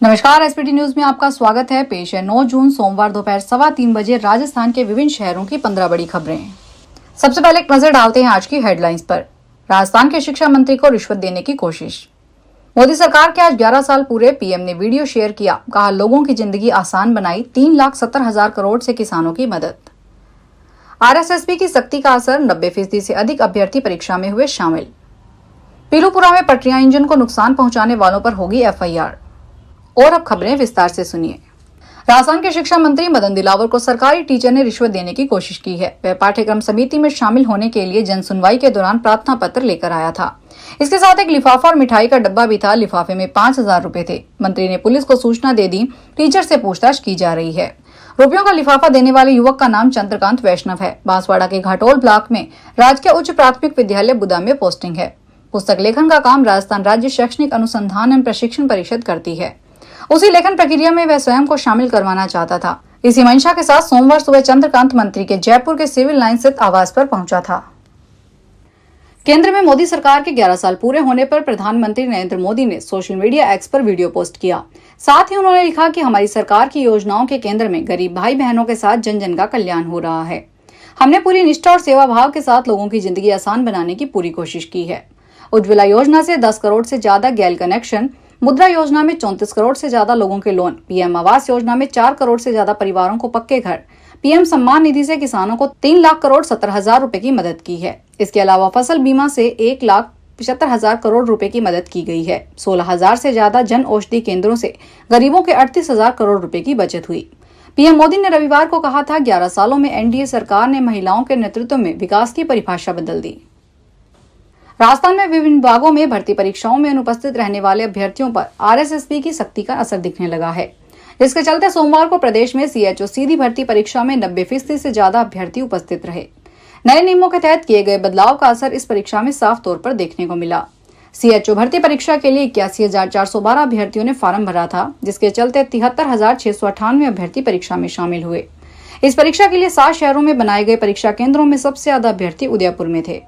नमस्कार, SPT news में आपका स्वागत है। पेश है 9 जून सोमवार दोपहर 3:15 बजे राजस्थान के विभिन्न शहरों की 15 बड़ी खबरें। सबसे पहले एक नजर डालते हैं आज की हेडलाइंस पर। राजस्थान के शिक्षा मंत्री को रिश्वत देने की कोशिश। मोदी सरकार के आज 11 साल पूरे। पीएम ने वीडियो शेयर किया, कहा लोगों की जिंदगी आसान बनाई। 3,70,000 करोड़ से किसानों की मदद। आरएसएसबी की सख्ती का असर, 90% से अधिक अभ्यर्थी परीक्षा में हुए शामिल। पीलूपुरा में पटरियां इंजन को नुकसान पहुंचाने वालों पर होगी एफआईआर। और अब खबरें विस्तार से सुनिए। राजस्थान के शिक्षा मंत्री मदन दिलावर को सरकारी टीचर ने रिश्वत देने की कोशिश की है। वह पाठ्यक्रम समिति में शामिल होने के लिए जन सुनवाई के दौरान प्रार्थना पत्र लेकर आया था। इसके साथ एक लिफाफा और मिठाई का डब्बा भी था। लिफाफे में 5,000 रुपए थे। मंत्री ने पुलिस को सूचना दे दी। टीचर से पूछताछ की जा रही है। रुपयों का लिफाफा देने वाले युवक का नाम चंद्रकांत वैष्णव है। बांसवाड़ा के घाटोल ब्लॉक में राजकीय उच्च प्राथमिक विद्यालय बुदा में पोस्टिंग है। पुस्तक लेखन का काम राजस्थान राज्य शैक्षणिक अनुसंधान एवं प्रशिक्षण परिषद करती है। उसी लेखन प्रक्रिया में वह स्वयं को शामिल करवाना चाहता था। इसी मंशा के साथ सोमवार सुबह चंद्रकांत मंत्री के जयपुर के सिविल लाइन स्थित आवास पर पहुंचा था। केंद्र में मोदी सरकार के 11 साल पूरे होने पर प्रधानमंत्री नरेंद्र मोदी ने सोशल मीडिया एक्स पर वीडियो पोस्ट किया। साथ ही उन्होंने लिखा कि हमारी सरकार की योजनाओं के केंद्र में गरीब भाई बहनों के साथ जन जन का कल्याण हो रहा है। हमने पूरी निष्ठा और सेवा भाव के साथ लोगों की जिंदगी आसान बनाने की पूरी कोशिश की है। उज्ज्वला योजना से 10 करोड़ से ज्यादा गैस कनेक्शन, मुद्रा योजना में 34 करोड़ से ज्यादा लोगों के लोन, पीएम आवास योजना में 4 करोड़ से ज्यादा परिवारों को पक्के घर, पीएम सम्मान निधि से किसानों को 3,70,000 रुपए की मदद की है। इसके अलावा फसल बीमा से 1,75,000 करोड़ रुपए की मदद की गई है। 16,000 से ज्यादा जन औषधि केंद्रों से गरीबों के 38,000 करोड़ रुपए की बचत हुई। पीएम मोदी ने रविवार को कहा था, 11 सालों में एनडीए सरकार ने महिलाओं के नेतृत्व में विकास की परिभाषा बदल दी। राजस्थान में विभिन्न विभागों में भर्ती परीक्षाओं में अनुपस्थित रहने वाले अभ्यर्थियों पर आरएसएसबी की सख्ती का असर दिखने लगा है। इसके चलते सोमवार को प्रदेश में सीएचओ सीधी भर्ती परीक्षा में 90% से ज्यादा अभ्यर्थी उपस्थित रहे। नए नियमों के तहत किए गए बदलाव का असर इस परीक्षा में साफ तौर पर देखने को मिला। सीएचओ भर्ती परीक्षा के लिए 81,412 अभ्यर्थियों ने फार्म भरा था, जिसके चलते 73,698 अभ्यर्थी परीक्षा में शामिल हुए। इस परीक्षा के लिए 7 शहरों में बनाए गए परीक्षा केंद्रों में सबसे ज्यादा अभ्यर्थी उदयपुर में थे।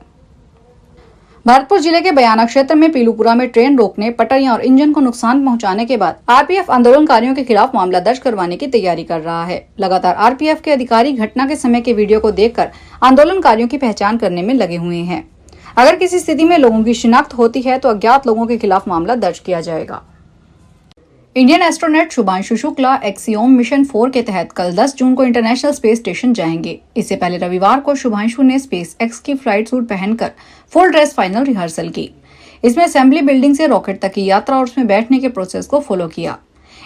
भरतपुर जिले के बयाना क्षेत्र में पीलूपुरा में ट्रेन रोकने, पटरियां और इंजन को नुकसान पहुंचाने के बाद आरपीएफ आंदोलनकारियों के खिलाफ मामला दर्ज करवाने की तैयारी कर रहा है। लगातार आरपीएफ के अधिकारी घटना के समय के वीडियो को देखकर आंदोलनकारियों की पहचान करने में लगे हुए हैं। अगर किसी स्थिति में लोगों की शिनाख्त होती है तो अज्ञात लोगों के खिलाफ मामला दर्ज किया जाएगा। Indian astronaut Shubhanshu Shukla axiom mission 4 के तहत कल 10 जून को इंटरनेशनल स्पेस स्टेशन जाएंगे। इससे पहले रविवार को शुभांशु ने स्पेस एक्स की फ्लाइट सूट पहनकर फुल ड्रेस फाइनल रिहर्सल की। इसमें असेंबली बिल्डिंग से रॉकेट तक की यात्रा और उसमें बैठने के प्रोसेस को फॉलो किया।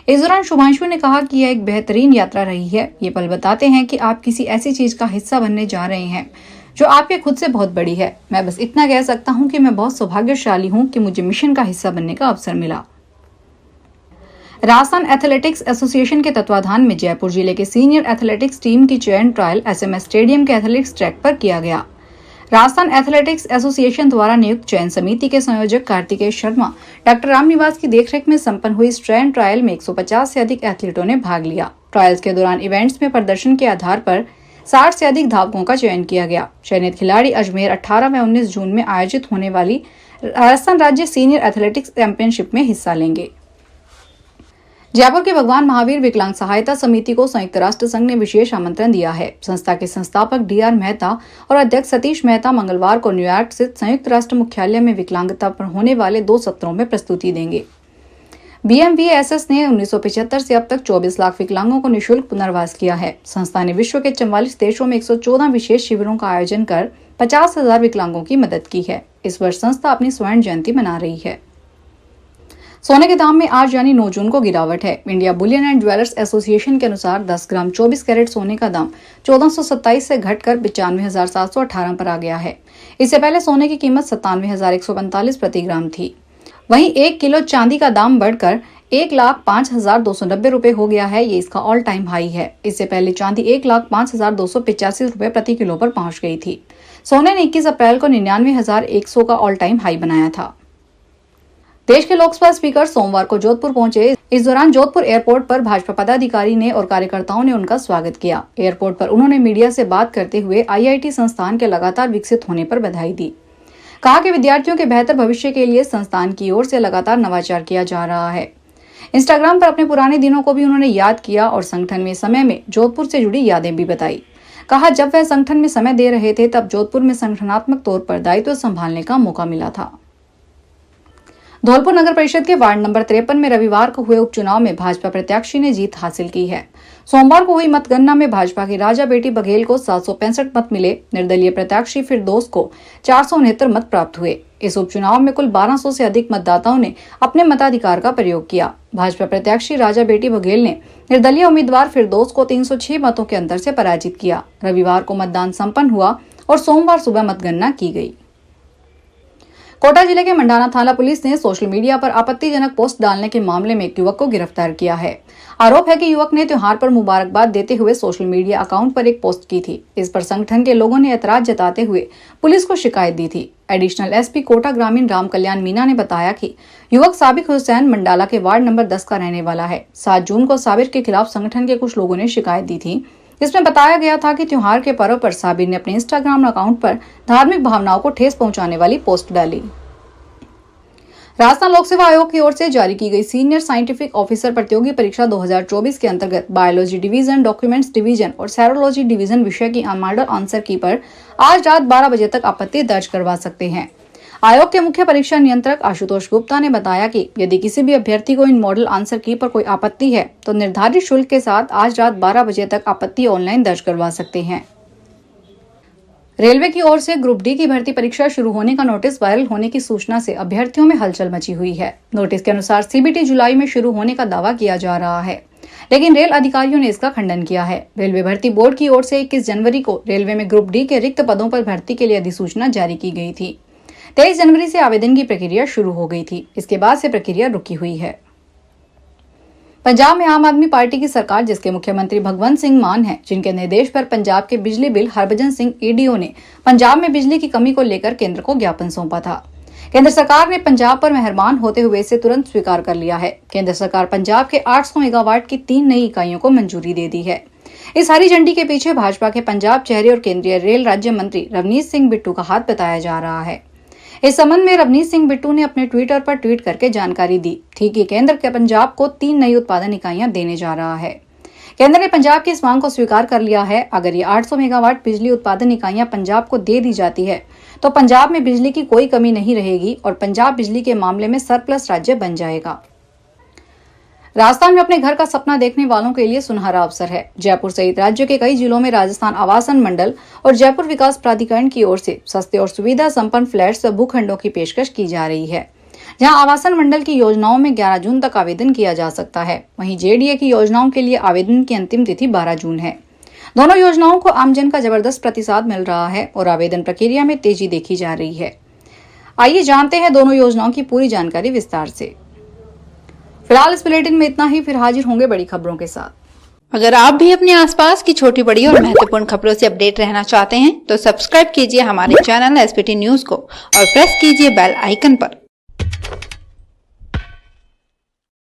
इस दौरान शुभांशु ने कहा कि यह एक बेहतरीन यात्रा रही है। ये पल बताते हैं कि आप किसी ऐसी चीज का हिस्सा बनने जा रहे हैं जो आपके खुद से बहुत बड़ी है। मैं बस इतना कह सकता हूँ कि मैं बहुत सौभाग्यशाली हूँ कि मुझे मिशन का हिस्सा बनने का अवसर मिला। राजस्थान एथलेटिक्स एसोसिएशन के तत्वाधान में जयपुर जिले के सीनियर एथलेटिक्स टीम की चयन ट्रायल एसएमएस स्टेडियम के एथलेटिक्स ट्रैक पर किया गया। राजस्थान एथलेटिक्स एसोसिएशन द्वारा नियुक्त चयन समिति के संयोजक कार्तिकेय शर्मा, डॉक्टर रामनिवास की देखरेख में संपन्न हुई चयन ट्रायल में 150 से अधिक एथलीटों ने भाग लिया। ट्रायल्स के दौरान इवेंट्स में प्रदर्शन के आधार पर 60 से अधिक धावकों का चयन किया गया। चयनित खिलाड़ी अजमेर 18 व 19 जून में आयोजित होने वाली राजस्थान राज्य सीनियर एथलेटिक्स चैंपियनशिप में हिस्सा लेंगे। जयपुर के भगवान महावीर विकलांग सहायता समिति को संयुक्त राष्ट्र संघ ने विशेष आमंत्रण दिया है। संस्था के संस्थापक डीआर मेहता और अध्यक्ष सतीश मेहता मंगलवार को न्यूयॉर्क स्थित संयुक्त राष्ट्र मुख्यालय में विकलांगता पर होने वाले 2 सत्रों में प्रस्तुति देंगे। बीएमवीएसएस ने 1975 से अब तक 24 लाख विकलांगों को निःशुल्क पुनर्वास किया है। संस्था ने विश्व के 44 देशों में 114 विशेष शिविरों का आयोजन कर 50,000 विकलांगों की मदद की है। इस वर्ष संस्था अपनी स्वर्ण जयंती मना रही है। सोने के दाम में आज यानी 9 जून को गिरावट है। India Boolean and jewellers association के अनुसार 10 ग्राम 24 कैरेट सोने का दाम 1427 से घटकर 95,718 पर आ गया है। इससे पहले सोने की कीमत 97,145 प्रति ग्राम थी। वहीं 1 किलो चांदी का दाम बढ़कर 1,05,290 रुपए हो गया है। ये इसका ऑल टाइम हाई है। इससे पहले चांदी 1,05,285 रुपए प्रति किलो पर पहुंच गई थी। सोने ने 21 अप्रैल को 99,100 का ऑल टाइम हाई बनाया था। देश के लोकसभा स्पीकर सोमवार को जोधपुर पहुंचे। इस दौरान जोधपुर एयरपोर्ट पर भाजपा पदाधिकारी ने और कार्यकर्ताओं ने उनका स्वागत किया। एयरपोर्ट पर उन्होंने मीडिया से बात करते हुए आईआईटी संस्थान के लगातार विकसित होने पर बधाई दी। कहा कि विद्यार्थियों के बेहतर भविष्य के लिए संस्थान की ओर से लगातार नवाचार किया जा रहा है। इंस्टाग्राम पर अपने पुराने दिनों को भी उन्होंने याद किया और संगठन में समय में जोधपुर से जुड़ी यादें भी बताई। कहा, जब वह संगठन में समय दे रहे थे तब जोधपुर में संगठनात्मक तौर पर दायित्व संभालने का मौका मिला था। धौलपुर नगर परिषद के वार्ड नंबर 53 में रविवार को हुए उपचुनाव में भाजपा प्रत्याशी ने जीत हासिल की है। सोमवार को हुई मतगणना में भाजपा की राजा बेटी बघेल को 765 मत मिले। निर्दलीय प्रत्याशी फिरदौस को 469 मत प्राप्त हुए। इस उपचुनाव में कुल 1200 से अधिक मतदाताओं ने अपने मताधिकार का प्रयोग किया। भाजपा प्रत्याशी राजा बेटी बघेल ने निर्दलीय उम्मीदवार फिरदौस को 306 मतों के अंतर से पराजित किया। रविवार को मतदान संपन्न हुआ और सोमवार सुबह मतगणना की गई। कोटा जिले के मंडाना थाना पुलिस ने सोशल मीडिया पर आपत्तिजनक पोस्ट डालने के मामले में एक युवक को गिरफ्तार किया है। आरोप है कि युवक ने त्योहार पर मुबारकबाद देते हुए सोशल मीडिया अकाउंट पर एक पोस्ट की थी। इस पर संगठन के लोगों ने ऐतराज जताते हुए पुलिस को शिकायत दी थी। एडिशनल एसपी कोटा ग्रामीण राम कल्याण मीना ने बताया कि युवक साबिर हुसैन मंडाला के वार्ड नंबर 10 का रहने वाला है। 7 जून को साबिर के खिलाफ संगठन के कुछ लोगों ने शिकायत दी थी। इसमें बताया गया था कि त्योहार के पर्व पर साबिर ने अपने इंस्टाग्राम अकाउंट पर धार्मिक भावनाओं को ठेस पहुंचाने वाली पोस्ट डाली। राजस्थान लोक सेवा आयोग की ओर से जारी की गई सीनियर साइंटिफिक ऑफिसर प्रतियोगी परीक्षा 2024 के अंतर्गत बायोलॉजी डिवीजन, डॉक्यूमेंट्स डिवीजन और सेरोलॉजी डिवीजन विषय की मॉडल आंसर की पर आज रात 12 बजे तक आपत्ति दर्ज करवा सकते हैं। आयोग के मुख्य परीक्षा नियंत्रक आशुतोष गुप्ता ने बताया कि यदि किसी भी अभ्यर्थी को इन मॉडल आंसर की पर कोई आपत्ति है तो निर्धारित शुल्क के साथ आज रात 12 बजे तक आपत्ति ऑनलाइन दर्ज करवा सकते हैं। रेलवे की ओर से ग्रुप डी की भर्ती परीक्षा शुरू होने का नोटिस वायरल होने की सूचना से अभ्यर्थियों में हलचल मची हुई है। नोटिस के अनुसार सीबीटी जुलाई में शुरू होने का दावा किया जा रहा है, लेकिन रेल अधिकारियों ने इसका खंडन किया है। रेलवे भर्ती बोर्ड की ओर से 21 जनवरी को रेलवे में ग्रुप डी के रिक्त पदों पर भर्ती के लिए अधिसूचना जारी की गई थी। 23 जनवरी से आवेदन की प्रक्रिया शुरू हो गई थी। इसके बाद से प्रक्रिया रुकी हुई है। पंजाब में आम आदमी पार्टी की सरकार, जिसके मुख्यमंत्री भगवंत सिंह मान हैं, जिनके निर्देश पर पंजाब के बिजली बिल हरभजन सिंह ईडीओ ने पंजाब में बिजली की कमी को लेकर केंद्र को ज्ञापन सौंपा था। केंद्र सरकार ने पंजाब पर मेहरबान होते हुए इसे तुरंत स्वीकार कर लिया है। केंद्र सरकार पंजाब के 800 मेगावाट की 3 नई इकाइयों को मंजूरी दे दी है। इस हरी झंडी के पीछे भाजपा के पंजाब चेहरे और केंद्रीय रेल राज्य मंत्री रवनीत सिंह बिट्टू का हाथ बताया जा रहा है। इस संबंध में रवनीत सिंह बिट्टू ने अपने ट्विटर पर ट्वीट करके जानकारी दी थी कि केंद्र के पंजाब को 3 नई उत्पादन इकाइयां देने जा रहा है। केंद्र ने पंजाब की इस मांग को स्वीकार कर लिया है। अगर ये 800 मेगावाट बिजली उत्पादन इकाइयां पंजाब को दे दी जाती है तो पंजाब में बिजली की कोई कमी नहीं रहेगी और पंजाब बिजली के मामले में सरप्लस राज्य बन जाएगा। राजस्थान में अपने घर का सपना देखने वालों के लिए सुनहरा अवसर है। जयपुर सहित राज्य के कई जिलों में राजस्थान आवासन मंडल और जयपुर विकास प्राधिकरण की ओर से सस्ते और सुविधा संपन्न फ्लैट्स व भूखंडों की पेशकश की जा रही है, जहां आवासन मंडल की योजनाओं में 11 जून तक आवेदन किया जा सकता है। वहीं जेडीए की योजनाओं के लिए आवेदन की अंतिम तिथि 12 जून है। दोनों योजनाओं को आमजन का जबरदस्त प्रतिसाद मिल रहा है और आवेदन प्रक्रिया में तेजी देखी जा रही है। आइए जानते हैं दोनों योजनाओं की पूरी जानकारी विस्तार से। फिलहाल इस बुलेटिन में इतना ही, फिर हाजिर होंगे बड़ी खबरों के साथ। अगर आप भी अपने आसपास की छोटी बड़ी और महत्वपूर्ण खबरों से अपडेट रहना चाहते हैं तो सब्सक्राइब कीजिए हमारे चैनल एसपीटी न्यूज को और प्रेस कीजिए बेल आइकन पर।